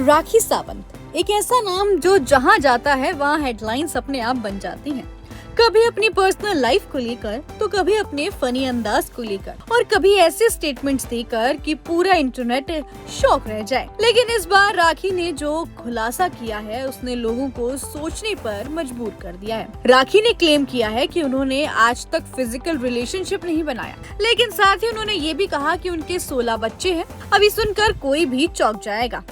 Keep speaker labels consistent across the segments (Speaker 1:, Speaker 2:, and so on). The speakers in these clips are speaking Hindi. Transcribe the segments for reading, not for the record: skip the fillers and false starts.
Speaker 1: राखी सावंत एक ऐसा नाम जो जहां जाता है वहां हेडलाइंस अपने आप बन जाती हैं। कभी अपनी पर्सनल लाइफ को लेकर तो कभी अपने फनी अंदाज को लेकर और कभी ऐसे स्टेटमेंट्स देकर कि पूरा इंटरनेट शॉक रह जाए। लेकिन इस बार राखी ने जो खुलासा किया है उसने लोगों को सोचने पर मजबूर कर दिया है। राखी ने क्लेम किया है कि उन्होंने आज तक फिजिकल रिलेशनशिप नहीं बनाया, लेकिन साथ ही उन्होंने ये भी कहा कि उनके 16 बच्चे हैं। अभी सुनकर कोई भी चौंक जाएगा।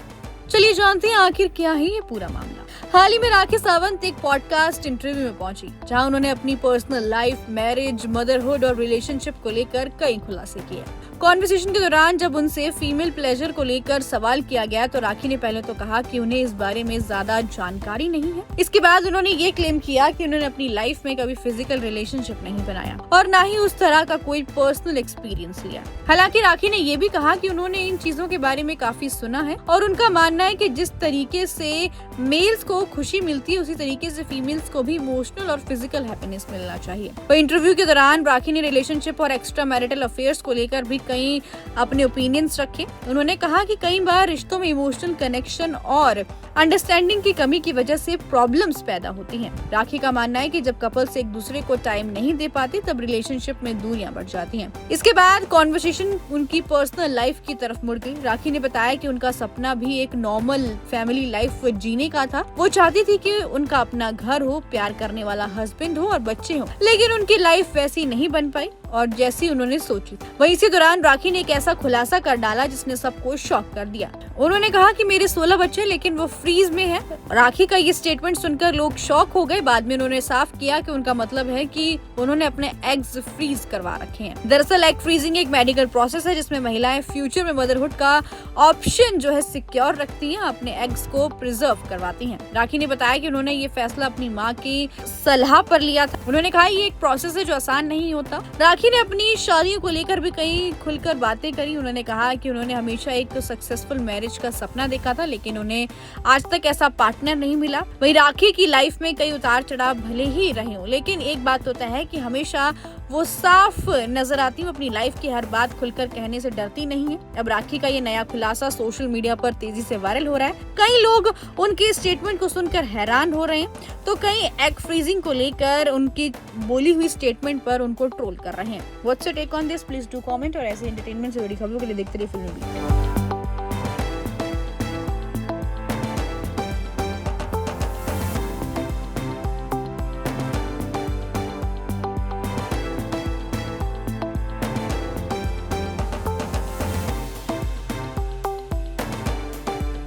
Speaker 1: चलिए जानते हैं आखिर क्या है ये पूरा मामला। हाल ही में राखी सावंत एक पॉडकास्ट इंटरव्यू में पहुंची, जहां उन्होंने अपनी पर्सनल लाइफ, मैरिज, मदरहुड और रिलेशनशिप को लेकर कई खुलासे किए। कॉन्वर्सेशन के दौरान जब उनसे फीमेल प्लेजर को लेकर सवाल किया गया तो राखी ने पहले तो कहा कि उन्हें इस बारे में ज्यादा जानकारी नहीं है। इसके बाद उन्होंने ये क्लेम किया कि उन्होंने अपनी लाइफ में कभी फिजिकल रिलेशनशिप नहीं बनाया और ना ही उस तरह का कोई पर्सनल एक्सपीरियंस लिया। हालांकि राखी ने ये भी कहा कि उन्होंने इन चीजों के बारे में काफी सुना है और उनका मानना है कि जिस तरीके से मेल्स को खुशी मिलती है उसी तरीके से फीमेल्स को भी इमोशनल और फिजिकल हैप्पीनेस मिलना चाहिए। वहीं इंटरव्यू के दौरान राखी ने रिलेशनशिप और एक्स्ट्रा मैरिटल अफेयर्स को लेकर भी कई अपने ओपिनियंस रखे। उन्होंने कहा कि कई बार रिश्तों में इमोशनल कनेक्शन और अंडरस्टैंडिंग की कमी की वजह से प्रॉब्लम्स पैदा होती हैं। राखी का मानना है कि जब कपल्स एक दूसरे को टाइम नहीं दे पाते तब रिलेशनशिप में दूरियां बढ़ जाती हैं। इसके बाद कॉन्वर्सेशन उनकी पर्सनल लाइफ की तरफ मुड़ गई। राखी ने बताया कि उनका सपना भी एक नॉर्मल फैमिली लाइफ जीने का था। वो चाहती थी कि उनका अपना घर हो, प्यार करने वाला हस्बैंड हो और बच्चे हो, लेकिन उनकी लाइफ वैसी नहीं बन पाई और जैसी उन्होंने सोची। वहीं इसी दौरान राखी ने एक ऐसा खुलासा कर डाला जिसने सबको शॉक कर दिया। उन्होंने कहा कि मेरे 16 बच्चे लेकिन वो फ्रीज में हैं। राखी का ये स्टेटमेंट सुनकर लोग शॉक हो गए। बाद में उन्होंने साफ किया कि उनका मतलब है कि उन्होंने अपने एग्स फ्रीज करवा रखे हैं। दरअसल एग फ्रीजिंग एक मेडिकल प्रोसेस है जिसमें महिलाएं फ्यूचर में मदरहुड का ऑप्शन जो है सिक्योर रखती हैं, अपने एग्स को प्रिजर्व करवाती हैं। राखी ने बताया कि उन्होंने ये फैसला अपनी माँ की सलाह पर लिया था। उन्होंने कहा ये एक प्रोसेस है जो आसान नहीं होता। राखी ने अपनी शादियों को लेकर भी कई खुलकर बातें करी। उन्होंने कहा कि उन्होंने हमेशा एक सक्सेसफुल मैरिज का सपना देखा था, लेकिन उन्हें आज तक ऐसा पार्टनर नहीं मिला। वहीं राखी की लाइफ में कई उतार चढ़ाव भले ही रहे हो, लेकिन एक बात तो तय है कि हमेशा वो साफ नजर आती है। अपनी लाइफ की हर बात खुलकर कहने से डरती नहीं है। अब राखी का ये नया खुलासा सोशल मीडिया पर तेजी से वायरल हो रहा है। कई लोग उनके स्टेटमेंट को सुनकर हैरान हो रहे हैं तो कई एग फ्रीजिंग को लेकर उनकी बोली हुई स्टेटमेंट पर उनको ट्रोल कर रहे हैं। What's your take on this? Please do comment और ऐसे एंटरटेनमेंट से जुड़ी खबरों के लिए देखते रहिए फिल्मी बीट।